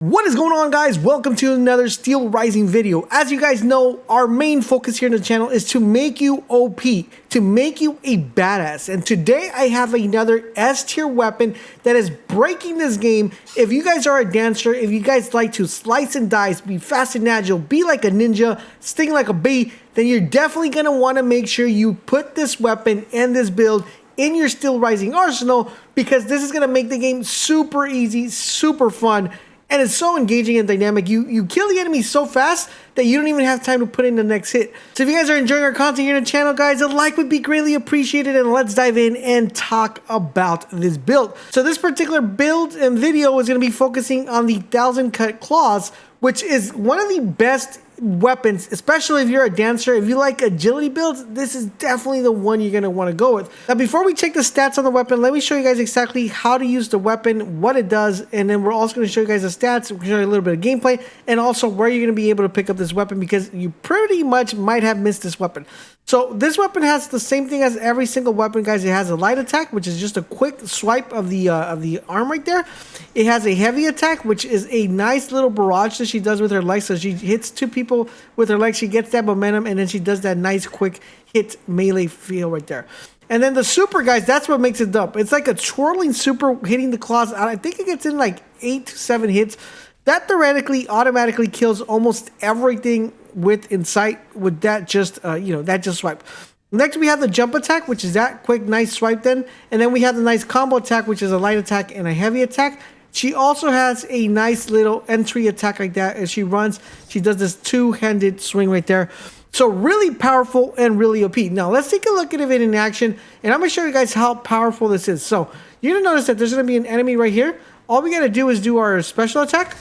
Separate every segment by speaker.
Speaker 1: What is going on, guys? Welcome to another Steelrising video. As you guys know, our main focus here on the channel is to make you OP, to make you a badass. And today I have another S tier weapon that is breaking this game. If you guys are a dancer, if you guys like to slice and dice, be fast and agile, be like a ninja, sting like a bee, then you're definitely going to want to make sure you put this weapon and this build in your Steelrising arsenal, because this is going to make the game super easy, super fun. And it's so engaging and dynamic. You kill the enemy so fast that you don't even have time to put in the next hit. So if you guys are enjoying our content here on the channel, guys, a like would be greatly appreciated. And let's dive in and talk about this build. So this particular build and video is going to be focusing on the 1000 cut claws, which is one of the best weapons, especially if you're a dancer. If you like agility builds, this is definitely the one you're going to want to go with. Now, before we check the stats on the weapon, let me show you guys exactly how to use the weapon, what it does, and then we're also going to show you guys the stats. We're going to show you a little bit of gameplay, and also where you're going to be able to pick up this weapon, because you pretty much might have missed this weapon. So this weapon has the same thing as every single weapon, guys. It has a light attack, which is just a quick swipe of the arm right there. It has a heavy attack, which is a nice little barrage that she does with her legs. So she hits two people with her legs, she gets that momentum, and then she does that nice quick hit melee feel right there. And then the super, guys, that's what makes it dope. It's like a twirling super hitting the claws out. I think it gets in like 8 to 7 hits. That theoretically automatically kills almost everything in sight with that just that just swipe. Next we have the jump attack, which is that quick nice swipe then, and then we have the nice combo attack, which is a light attack and a heavy attack. She also has a nice little entry attack like that. As she runs, she does this two-handed swing right there. So really powerful and really OP. Now let's take a look at it in action, and I'm gonna show you guys how powerful this is. So you're gonna notice that there's gonna be an enemy right here. All we gotta do is do our special attack,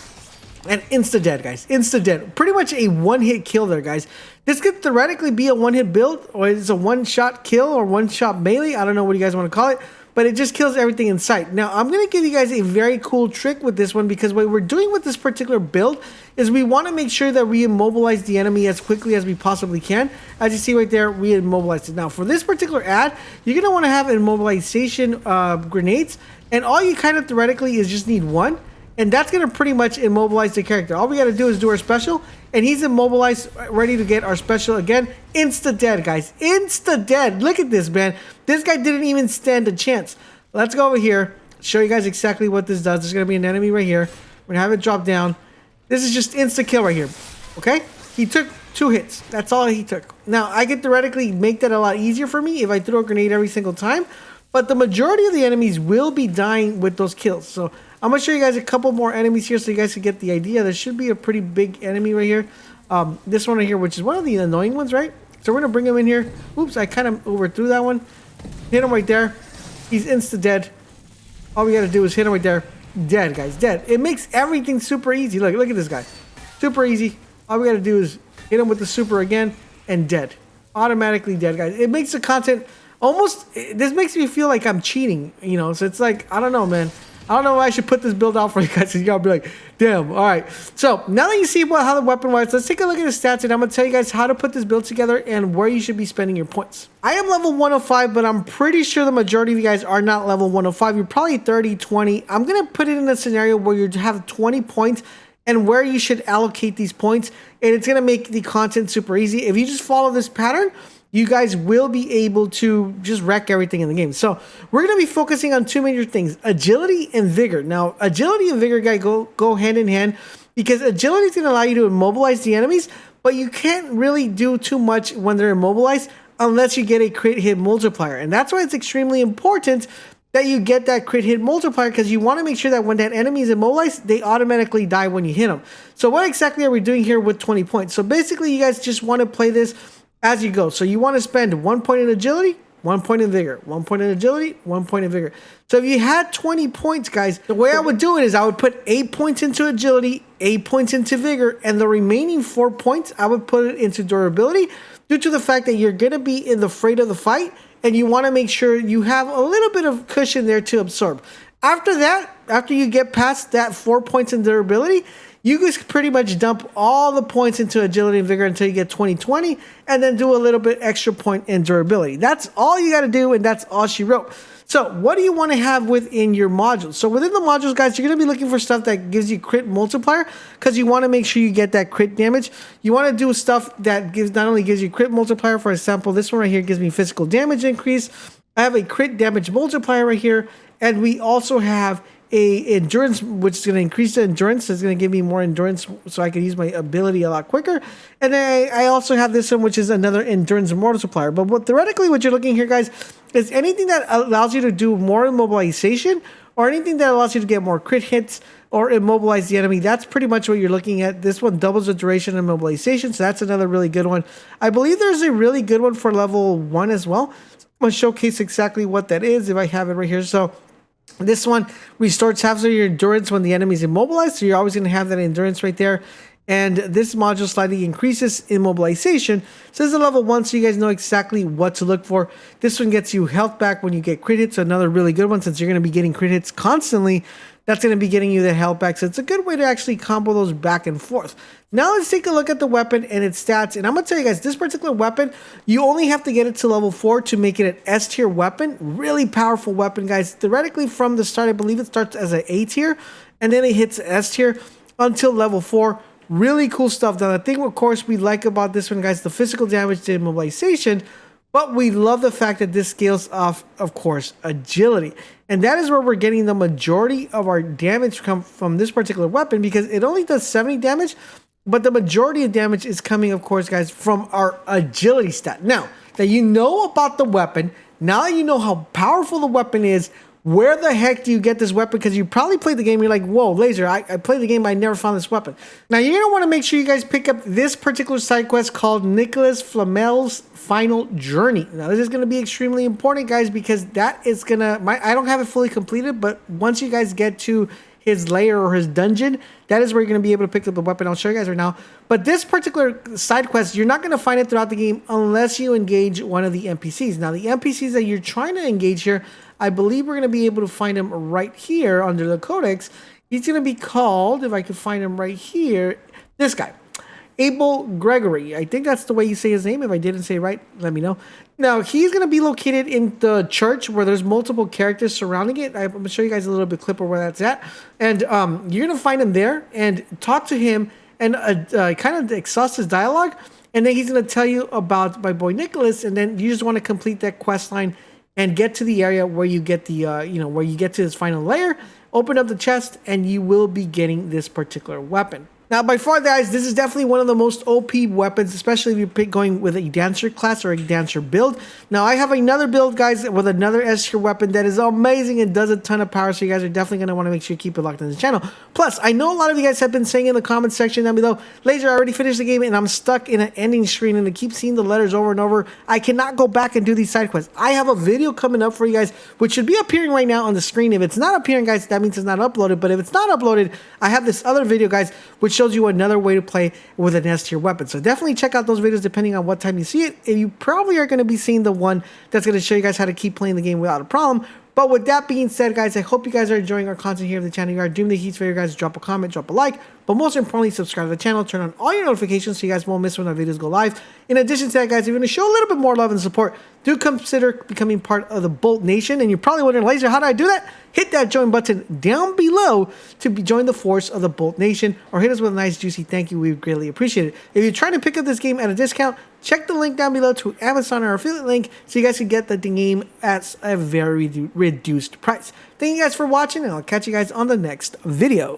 Speaker 1: and insta dead, guys. Insta dead. Pretty much a one-hit kill there, guys. This could theoretically be a one-hit build, or it's a one-shot kill, or one-shot melee. I don't know what you guys want to call it, but it just kills everything in sight. Now, I'm going to give you guys a very cool trick with this one, because what we're doing with this particular build is we want to make sure that we immobilize the enemy as quickly as we possibly can. As you see right there, we immobilized it. Now, for this particular ad, you're going to want to have immobilization grenades, and all you kind of theoretically is just need one. And that's going to pretty much immobilize the character. All we got to do is do our special, and he's immobilized, ready to get our special again. Insta dead, guys. Insta dead. Look at this, man. This guy didn't even stand a chance. Let's go over here, show you guys exactly what this does. There's going to be an enemy right here. We're going to have it drop down. This is just insta kill right here. Okay? He took 2 hits. That's all he took. Now, I could theoretically make that a lot easier for me if I throw a grenade every single time, but the majority of the enemies will be dying with those kills. So I'm going to show you guys a couple more enemies here so you guys can get the idea. There should be a pretty big enemy right here. This one right here, which is one of the annoying ones, right? So we're going to bring him in here. Oops, I kind of overthrew that one. Hit him right there. He's insta dead. All we got to do is hit him right there. Dead, guys, dead. It makes everything super easy. Look at this guy. Super easy. All we got to do is hit him with the super again and dead. Automatically dead, guys. It makes the content almost, this makes me feel like I'm cheating, you know? So it's like, I don't know, man. I don't know why I should put this build out for you guys, because y'all be like, damn, all right. So now that you see how the weapon works, let's take a look at the stats, and I'm going to tell you guys how to put this build together and where you should be spending your points. I am level 105, but I'm pretty sure the majority of you guys are not level 105. You're probably 30, 20. I'm going to put it in a scenario where you have 20 points and where you should allocate these points, and it's going to make the content super easy. If you just follow this pattern, you guys will be able to just wreck everything in the game. So we're going to be focusing on 2 major things: agility and vigor. Now, agility and vigor, guys, go hand in hand, because agility is going to allow you to immobilize the enemies, but you can't really do too much when they're immobilized unless you get a crit hit multiplier. And that's why it's extremely important that you get that crit hit multiplier, because you want to make sure that when that enemy is immobilized, they automatically die when you hit them. So what exactly are we doing here with 20 points? So basically, you guys just want to play this as you go. So you want to spend 1 point in agility, 1 point in vigor, 1 point in agility, 1 point in vigor. So if you had 20 points, guys, the way I would do it is I would put 8 points into agility, 8 points into vigor, and the remaining 4 points, I would put it into durability, due to the fact that you're going to be in the freight of the fight, and you want to make sure you have a little bit of cushion there to absorb. After that, after you get past that 4 points in durability, you guys pretty much dump all the points into agility and vigor until you get 20/20, and then do a little bit extra point in durability. That's all you got to do, and that's all she wrote. So what do you want to have within your modules? So within the modules, guys, you're going to be looking for stuff that gives you crit multiplier, because you want to make sure you get that crit damage. You want to do stuff that not only gives you crit multiplier. For example, this one right here gives me physical damage increase. I have a crit damage multiplier right here, and we also have a endurance, which is going to increase the endurance. It's going to give me more endurance so I can use my ability a lot quicker. And then I also have this one, which is another endurance multiplier. But theoretically, what you're looking here, guys, is anything that allows you to do more immobilization, or anything that allows you to get more crit hits or immobilize the enemy. That's pretty much what you're looking at. This one doubles the duration of immobilization, so that's another really good one. I believe there's a really good one for level 1 as well. So I'm going to showcase exactly what that is if I have it right here. So this one restores half of your endurance when the enemy is immobilized, so you're always going to have that endurance right there. And this module slightly increases immobilization. So this is a level 1, so you guys know exactly what to look for. This one gets you health back when you get crit hits, so another really good one, since you're going to be getting crit hits constantly. That's going to be getting you the health back, so it's a good way to actually combo those back and forth. Now let's take a look at the weapon and its stats. And I'm going to tell you guys, this particular weapon, you only have to get it to level 4 to make it an S tier weapon. Really powerful weapon, guys. Theoretically, from the start, I believe it starts as an A tier, and then it hits S tier until level 4. Really cool stuff. Now, the thing, of course, we like about this one, guys, the physical damage to immobilization, but we love the fact that this scales off, of course, agility. And that is where we're getting the majority of our damage come from this particular weapon, because it only does 70 damage, but the majority of damage is coming, of course, guys, from our agility stat. Now that you know about the weapon, now you know how powerful the weapon is, where the heck do you get this weapon? Because you probably played the game, you're like, whoa, Laser, I played the game, but I never found this weapon. Now, you're going to want to make sure you guys pick up this particular side quest called Nicholas Flamel's Final Journey. Now, this is going to be extremely important, guys, because that is going to... I don't have it fully completed, but once you guys get to his lair or his dungeon, that is where you're going to be able to pick up the weapon. I'll show you guys right now. But this particular side quest, you're not going to find it throughout the game unless you engage one of the NPCs. Now, the NPCs that you're trying to engage here, I believe we're going to be able to find him right here under the codex. He's going to be called, if I can find him right here, this guy, Abel Gregory. I think that's the way you say his name. If I didn't say it right, let me know. Now, he's going to be located in the church where there's multiple characters surrounding it. I'm going to show you guys a little bit clip of where that's at. And you're going to find him there and talk to him and kind of exhaust his dialogue. And then he's going to tell you about my boy Nicholas. And then you just want to complete that quest line and get to the area where you get the, where you get to his final layer, open up the chest, and you will be getting this particular weapon. Now, by far, guys, this is definitely one of the most OP weapons, especially if you're going with a dancer class or a dancer build. Now, I have another build, guys, with another S tier weapon that is amazing and does a ton of power, so you guys are definitely going to want to make sure you keep it locked on the channel. Plus, I know a lot of you guys have been saying in the comment section down below, Laser, I already finished the game and I'm stuck in an ending screen and I keep seeing the letters over and over. I cannot go back and do these side quests. I have a video coming up for you guys, which should be appearing right now on the screen. If it's not appearing, guys, that means it's not uploaded. But if it's not uploaded, I have this other video, guys, which shows you another way to play with an S tier weapon. So definitely check out those videos depending on what time you see it. And you probably are going to be seeing the one that's going to show you guys how to keep playing the game without a problem. But with that being said, guys, I hope you guys are enjoying our content here on the channel. You are doing the heats for you guys. Drop a comment, drop a like, but most importantly, subscribe to the channel. Turn on all your notifications so you guys won't miss when our videos go live. In addition to that, guys, if you're going to show a little bit more love and support, do consider becoming part of the Bolt Nation. And you're probably wondering, Laser, how do I do that? Hit that join button down below to join the force of the Bolt Nation, or hit us with a nice juicy thank you. We would greatly appreciate it. If you're trying to pick up this game at a discount, check the link down below to Amazon or affiliate link so you guys can get the game at a very reduced price. Thank you guys for watching, and I'll catch you guys on the next video.